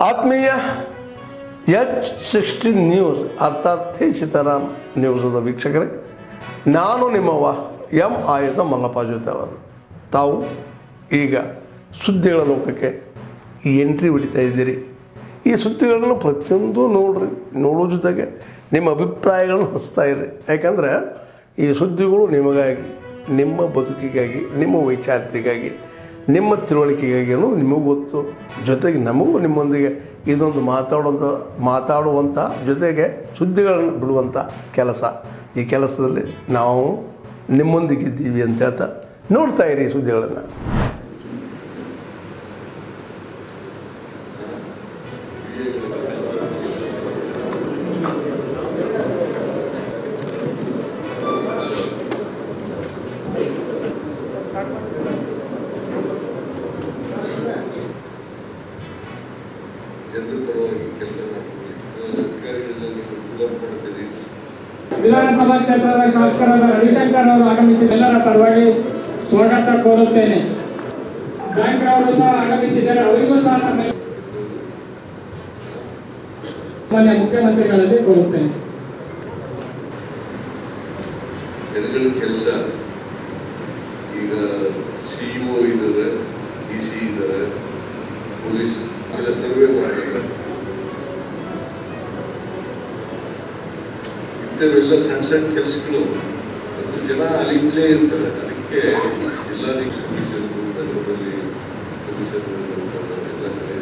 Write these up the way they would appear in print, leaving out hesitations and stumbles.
ಆತ್ಮೀಯ H16 news ಅರ್ಥಾತ್ ಸೀತಾರಾಮ್ ನ್ಯೂಸದ ವೀಕ್ಷಕರೇ, ನಾನು ನಿಮ್ಮವ ಎಂ ಆಯುಧ ಮಲ್ಲಪ್ಪ ಜೊತೆ ಅವರು. ತಾವು ಈಗ ಸುದ್ದಿಗಳ ಲೋಕಕ್ಕೆ ಎಂಟ್ರಿ ಹೊಡಿತಾ ಇದ್ದೀರಿ. ಈ ಸುದ್ದಿಗಳನ್ನು ಪ್ರತಿಯೊಂದು ನೋಡೋ ಜೊತೆಗೆ ನಿಮ್ಮ ಅಭಿಪ್ರಾಯಗಳನ್ನು ಹಂಚ್ತಾ ಇರ್ರಿ. ಯಾಕಂದರೆ ಈ ಸುದ್ದಿಗಳು ನಿಮಗಾಗಿ, ನಿಮ್ಮ ಬದುಕಿಗಾಗಿ, ನಿಮ್ಮ ವೈಚಾರಿಕೆಗಾಗಿ, ನಿಮ್ಮ ತಿಳುವಳಿಕೆಗಾಗಿಯೂ ನಿಮಗೂ ಗೊತ್ತು. ಜೊತೆಗೆ ನಮಗೂ ನಿಮ್ಮೊಂದಿಗೆ ಇದೊಂದು ಮಾತಾಡುವಂಥ ಜೊತೆಗೆ ಸುದ್ದಿಗಳನ್ನು ಬಿಡುವಂಥ ಕೆಲಸ. ಈ ಕೆಲಸದಲ್ಲಿ ನಾವು ನಿಮ್ಮೊಂದಿಗಿದ್ದೀವಿ ಅಂತ ಹೇಳ್ತಾ ನೋಡ್ತಾ ಇರಿ ಈ ಸುದ್ದಿಗಳನ್ನು. ಜನರ ಪರವಾಗಿ ಕೆಲಸ ಮಾಡ್ತೀವಿ, ಅಧಿಕಾರಿಗಳನ್ನ ಡೆವಲಪ್ ಮಾಡ್ತೀವಿ. ವಿಧಾನಸಭಾ ಕ್ಷೇತ್ರದ ಶಾಸಕರಾದ ರವಿಶಂಕರ್ ಅವರು ಆಗಮಿಸಿ ಎಲ್ಲರ ಪರವಾಗಿ ಸ್ವಾಗತ ಕೋರುತ್ತೇನೆ. ಬ್ಯಾಂಕ್ ಅವರು ಸಹ ಆಗಮಿಸಿದ್ದಾರೆ, ಅವರಿಗೂ ಸಹ ಮಾನ್ಯ ಮುಖ್ಯಮಂತ್ರಿಗಳಲ್ಲಿ ಕೋರುತ್ತೇನೆ. ಜನಗಳ ಕೆಲಸ ಈಗ ಸಿಇಒ ಇದ್ದಾರೆ, ಡಿಸಿ ಇದ್ದಾರೆ, ಪೊಲೀಸ್ ಸರ್ವೆ ಮಾಡಿದ್ದಾರೆ. ಇಂಥವೆಲ್ಲ ಸಣ್ಣ ಸಣ್ಣ ಕೆಲಸಗಳು ಮತ್ತು ಜನ ಅಲ್ಲಿಂದಲೇ ಇರ್ತಾರೆ. ಅದಕ್ಕೆ ಎಲ್ಲ ಕಮಿಷನ್ಗಳು ನಗರದಲ್ಲಿ ಕಮಿಷನ್ಗಳು ಎಲ್ಲ ಕಡೆ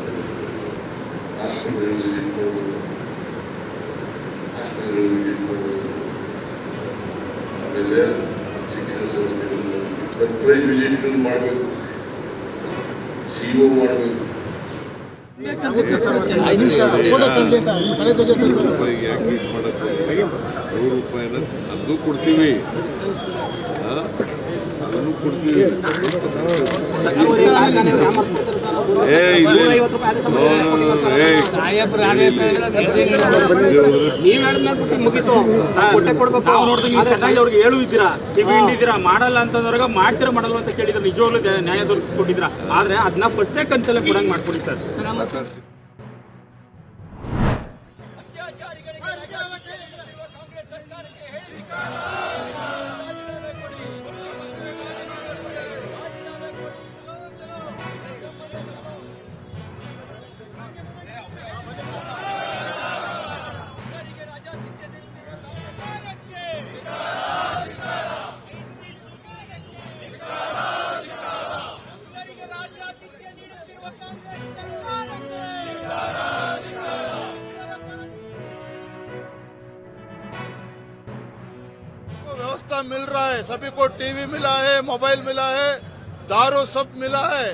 ಕಮಿಷನ್ ಆಸ್ಪತ್ರೆಗಳು ವಿಸಿಟ್ ಮಾಡಬೇಕು, ಹಾಸ್ಟೆಲ್ಗಳು ವಿಸಿಟ್ ಮಾಡಬೇಕು, ಆಮೇಲೆ ಶಿಕ್ಷಣ ಸಂಸ್ಥೆಗಳು ಸರ್ಪ್ರೈಸ್ ವಿಸಿಟ್ಗಳು ಮಾಡಬೇಕು, ಸಿಇಒ ಮಾಡಬೇಕು. ₹100 ಅದನ್ನು ಕೊಡ್ತೀವಿ, ಅದನ್ನು ಕೊಡ್ತೀವಿ. ಮಾಡಲ್ಲ ಅಂತಂದ್ರಾಗ ಮಾಡ್ತೀರಾ ಮಾಡಲ್ಲ ಅಂತ ಕೇಳಿದ್ರೆ ನಿಜವಾಗ್ಲೂ ನ್ಯಾಯ ದೊರಕಿಸ್ಕೊಟ್ಟಿದ್ರ. ಆದ್ರೆ ಅದನ್ನ ಫಸ್ಟೇ ಕಂತಲ್ಲೇ ಕೊಡಂಗ್ ಮಾಡ್ಕೊಡಿ ಸರ್. व्यवस्था मिल रहा है, सभी को टीवी मिला है, मोबाइल मिला है, दारू सब मिला है.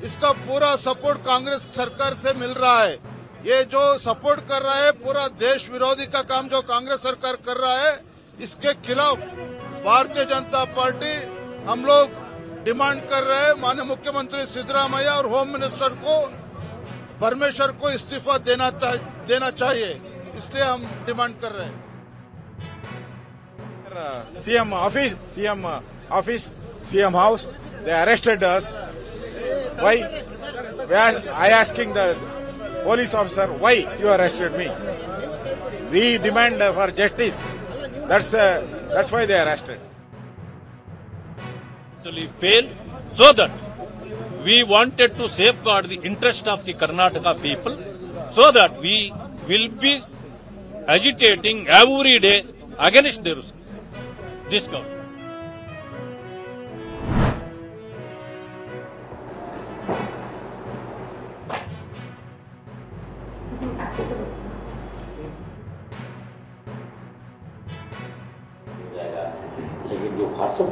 इसका पूरा सपोर्ट कांग्रेस सरकार से मिल रहा है. ये जो सपोर्ट कर रहा है पूरा देश विरोधी का काम जो कांग्रेस सरकार कर रहा है, इसके खिलाफ भारतीय जनता पार्टी हम लोग डिमांड कर रहे हैं. माननीय मुख्यमंत्री सिद्धरामैया और होम मिनिस्टर को परमेश्वर को इस्तीफा देना चाहिए, इसलिए हम डिमांड कर रहे हैं. CM office, CM house, they arrested us. Why? I asking the police officer, why you arrested me? We demand for justice. That's why they arrested. Totally failed, so that we wanted to safeguard the interest of the Karnataka people, so that we will be agitating every day against this government. लेकिन जो WhatsApp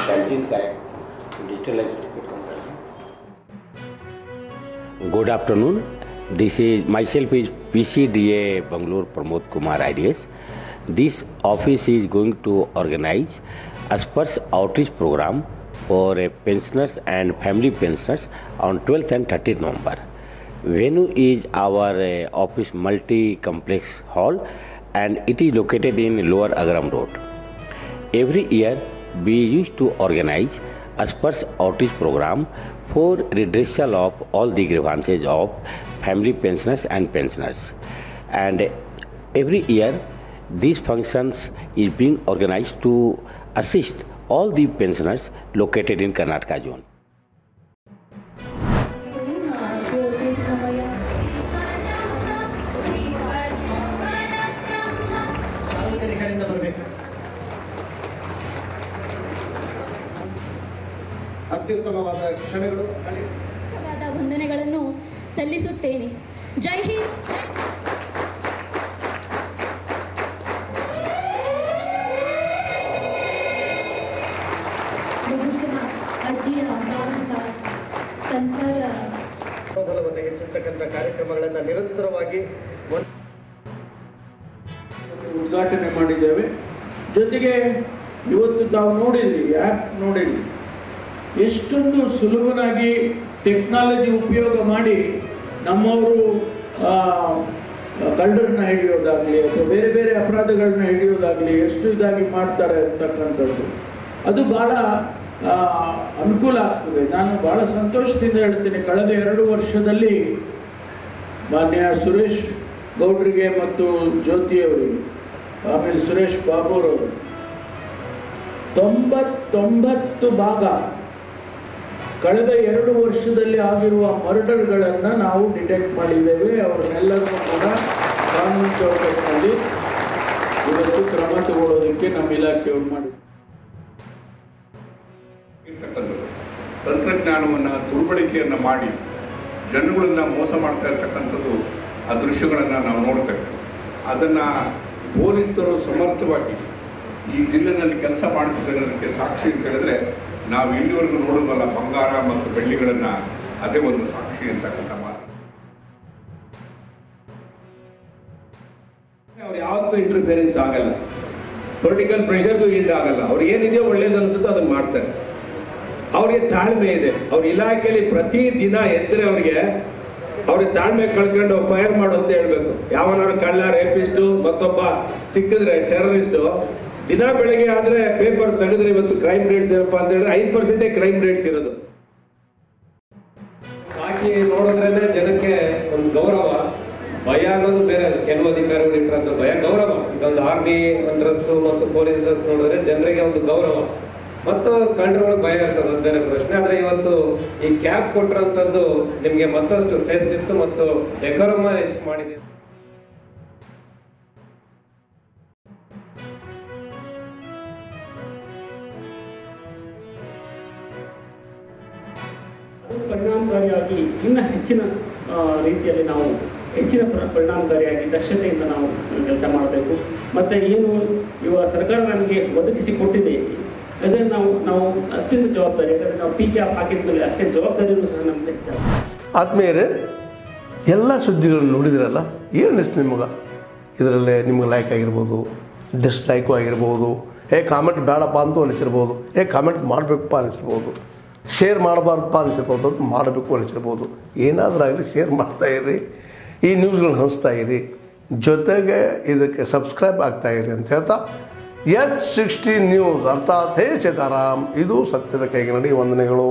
canteen का digitalize ticket counter. Good afternoon. This is myself is PCDA Bangalore Pramod Kumar IDS. This office is going to organize a Spurs outreach program for pensioners and family pensioners on 12th and 13th November. Venue is our office multi-complex hall and it is located in Lower Agram Road. Every year we used to organize a Spurs outreach program for redressal of all the grievances of family pensioners and pensioners. And every year, these functions is being organized to assist all the pensioners located in Karnataka zone. ಅತ್ಯುತ್ತಮವಾದ ಕ್ಷಣಗಳು ವಂದನೆಗಳನ್ನು ಸಲ್ಲಿಸುತ್ತೇನೆ. ಜೈ ಹಿಂದ್. ಸಂಚಾರವನ್ನು ಹೆಚ್ಚಿಸತಕ್ಕಂಥ ಕಾರ್ಯಕ್ರಮಗಳನ್ನು ನಿರಂತರವಾಗಿ ಉದ್ಘಾಟನೆ ಮಾಡಿದ್ದೇವೆ. ಜೊತೆಗೆ ಇವತ್ತು ತಾವು ನೋಡಿದ್ರಿ, ಆ್ಯಪ್ ನೋಡಿದ್ರಿ, ಎಷ್ಟೊಂದು ಸುಲಭನಾಗಿ ಟೆಕ್ನಾಲಜಿ ಉಪಯೋಗ ಮಾಡಿ ನಮ್ಮವರು ಕಳ್ಳರನ್ನ ಹಿಡಿಯೋದಾಗಲಿ ಅಥವಾ ಬೇರೆ ಬೇರೆ ಅಪರಾಧಗಳನ್ನ ಹಿಡಿಯೋದಾಗಲಿ ಎಷ್ಟು ಇದಾಗಿ ಮಾಡ್ತಾರೆ ಅಂತಕ್ಕಂಥದ್ದು ಅದು ಭಾಳ ಅನುಕೂಲ ಆಗ್ತದೆ. ನಾನು ಭಾಳ ಸಂತೋಷದಿಂದ ಹೇಳ್ತೀನಿ, ಕಳೆದ 2 ವರ್ಷದಲ್ಲಿ ಮಾನ್ಯ ಸುರೇಶ್ ಗೌಡ್ರಿಗೆ ಮತ್ತು ಜ್ಯೋತಿಯವರಿಗೆ, ಆಮೇಲೆ ಸುರೇಶ್ ಬಾಬುರವರು 99 ಭಾಗ ಕಳೆದ 2 ವರ್ಷದಲ್ಲಿ ಆಗಿರುವ ಮರ್ಡರ್ಗಳನ್ನು ನಾವು ಡಿಟೆಕ್ಟ್ ಮಾಡಿದ್ದೇವೆ. ಅವರನ್ನೆಲ್ಲರನ್ನೂ ಕೂಡ ಕಾನೂನು ಚೌಕಟ್ಟಿನಲ್ಲಿ ಇವತ್ತು ಕ್ರಮ ತಗೊಳ್ಳೋದಕ್ಕೆ ನಮ್ಮ ಇಲಾಖೆಯವರು ಮಾಡಿದ್ದಾರೆ. ತಂತ್ರಜ್ಞಾನವನ್ನು ದುರ್ಬಳಕೆಯನ್ನು ಮಾಡಿ ಜನಗಳನ್ನು ಮೋಸ ಮಾಡ್ತಾ ಇರ್ತಕ್ಕಂಥದ್ದು ಆ ದೃಶ್ಯಗಳನ್ನು ನಾವು ನೋಡ್ತೇವೆ. ಅದನ್ನು ಪೊಲೀಸರು ಸಮರ್ಥವಾಗಿ ಈ ಜಿಲ್ಲೆನಲ್ಲಿ ಕೆಲಸ ಮಾಡ್ತಿದ್ದಕ್ಕೆ ಸಾಕ್ಷಿ ಅಂತ ಹೇಳಿದ್ರೆ ನಾವು ಇಲ್ಲಿವರೆಗೂ ನೋಡೋದಲ್ಲ, ಬಂಗಾರ ಮತ್ತು ಬೆಳ್ಳಿಗಳನ್ನು, ಅದೇ ಒಂದು ಸಾಕ್ಷಿ ಅಂತಕ್ಕಂಥ ಮಾತು. ಅವ್ರು ಯಾವತ್ತೂ ಇಂಟರ್ಫಿಯರೆನ್ಸ್ ಆಗಲ್ಲ, ಪೊಲಿಟಿಕಲ್ ಪ್ರೆಷರ್ಗೂ ಈಲ್ಡ್ ಆಗಲ್ಲ. ಅವ್ರಿಗೆ ಏನಿದೆಯೋ ಒಳ್ಳೇದು ಅನಿಸುತ್ತೋ ಅದನ್ನು ಮಾಡ್ತಾರೆ. ಅವ್ರಿಗೆ ತಾಳ್ಮೆ ಇದೆ. ಅವ್ರ ಇಲಾಖೆಯಲ್ಲಿ ಪ್ರತಿ ದಿನ ಎದ್ದರೆ ಅವ್ರಿಗೆ ತಾಳ್ಮೆ ಕಳ್ಕೊಂಡು ಫೈರ್ ಮಾಡು ಅಂತ ಹೇಳ್ಬೇಕು. ಯಾವನಾರು ಕಳ್ಳ, ರೇಪಿಸ್ಟು, ಮತ್ತೊಬ್ಬ ಸಿಕ್ಕಿದ್ರೆ ಟೆರರಿಸ್ಟು, ದಿನ ಬೆಳಗ್ಗೆ ಆದ್ರೆ ಪೇಪರ್ ತೆಗೆದ್ರೆ ಇವತ್ತು ಕ್ರೈಮ್ ರೇಟ್ಸ್ ಏನಪ್ಪಾ ಅಂತ ಹೇಳಿದ್ರೆ 5% ಕ್ರೈಮ್ ರೇಟ್ಸ್ ಇರೋದು. ಬಾಕಿ ನೋಡಿದ್ರೇನೆ ಜನಕ್ಕೆ ಒಂದು ಗೌರವ, ಭಯ ಅನ್ನೋದು ಬೇರೆ. ಕೆಲವು ಅಧಿಕಾರಿಗಳು ಇಟ್ಟರಂತ ಭಯ, ಗೌರವ. ಇದೊಂದು ಆರ್ಮಿ ಡ್ರೆಸ್ ಮತ್ತು ಪೊಲೀಸ್ ಡ್ರೆಸ್ ನೋಡಿದ್ರೆ ಜನರಿಗೆ ಒಂದು ಗೌರವ ಮತ್ತು ಕಳ್ಳರುಗಳು ಭಯ ಇರ್ತದೆ, ಅದು ಬೇರೆ ಪ್ರಶ್ನೆ. ಆದ್ರೆ ಇವತ್ತು ಈ ಕ್ಯಾಪ್ ಕೊಟ್ಟಿರೋಂಥದ್ದು ನಿಮ್ಗೆ ಮತ್ತಷ್ಟು ಫೇಸ್ ಇತ್ತು ಮತ್ತು ಡೆಕೋರಮ್ ಹೆಚ್ಚು ಮಾಡಿದೆ. ಪರಿಣಾಮಕಾರಿಯಾಗಿ ಇನ್ನು ಹೆಚ್ಚಿನ ರೀತಿಯಲ್ಲಿ ನಾವು ಪರಿಣಾಮಕಾರಿಯಾಗಿ ದಕ್ಷತೆಯಿಂದ ನಾವು ಕೆಲಸ ಮಾಡಬೇಕು. ಮತ್ತು ಏನು ಇವಾಗ ಸರ್ಕಾರ ನಮಗೆ ಒದಗಿಸಿ ಕೊಟ್ಟಿದೆ ಅದನ್ನು ನಾವು ಅತ್ಯಂತ ಜವಾಬ್ದಾರಿ, ಯಾಕಂದರೆ ನಾವು ಪಿ ಕ್ಯಾಪ್ ಹಾಕಿದ ಮೇಲೆ ಅಷ್ಟೇ ಜವಾಬ್ದಾರಿಯೂ ಸಹ ನಮಗೆ ಹೆಚ್ಚಾಗ. ಆತ್ಮೀಯರೇ, ಎಲ್ಲ ಸುದ್ದಿಗಳನ್ನು ನೋಡಿದ್ರಲ್ಲ, ಏನು ಅನಿಸ್ತು ನಿಮಗೆ? ಇದರಲ್ಲೇ ನಿಮ್ಗೆ ಲೈಕ್ ಆಗಿರ್ಬೋದು, ಡಿಸ್ಲೈಕು ಆಗಿರ್ಬೋದು, ಕಾಮೆಂಟ್ ಬೇಡಪ್ಪ ಅಂತೂ ಅನಿಸಿರ್ಬೋದು, ಕಾಮೆಂಟ್ ಮಾಡಬೇಕಪ್ಪ ಅನಿಸಿರ್ಬೋದು, ಶೇರ್ ಮಾಡಬಾರ್ದಪ್ಪ ಅನಿಸಿರ್ಬೋದು, ಅದು ಮಾಡಬೇಕು ಅನಿಸಿರ್ಬೋದು. ಏನಾದರೂ ಆಗಲಿ ಶೇರ್ ಮಾಡ್ತಾಯಿರಿ, ಈ ನ್ಯೂಸ್ಗಳನ್ನ ಹಂಚ್ತಾ ಇರಿ, ಜೊತೆಗೆ ಇದಕ್ಕೆ ಸಬ್ಸ್ಕ್ರೈಬ್ ಆಗ್ತಾಯಿರಿ ಅಂತ ಹೇಳ್ತಾ H16 ನ್ಯೂಸ್ ಅರ್ಥಾತ್ ಹೇ ಸೀತಾರಾಮ್, ಇದು ಸತ್ಯದ ಕೈಗೆ ನಡಿ. ವಂದನೆಗಳು.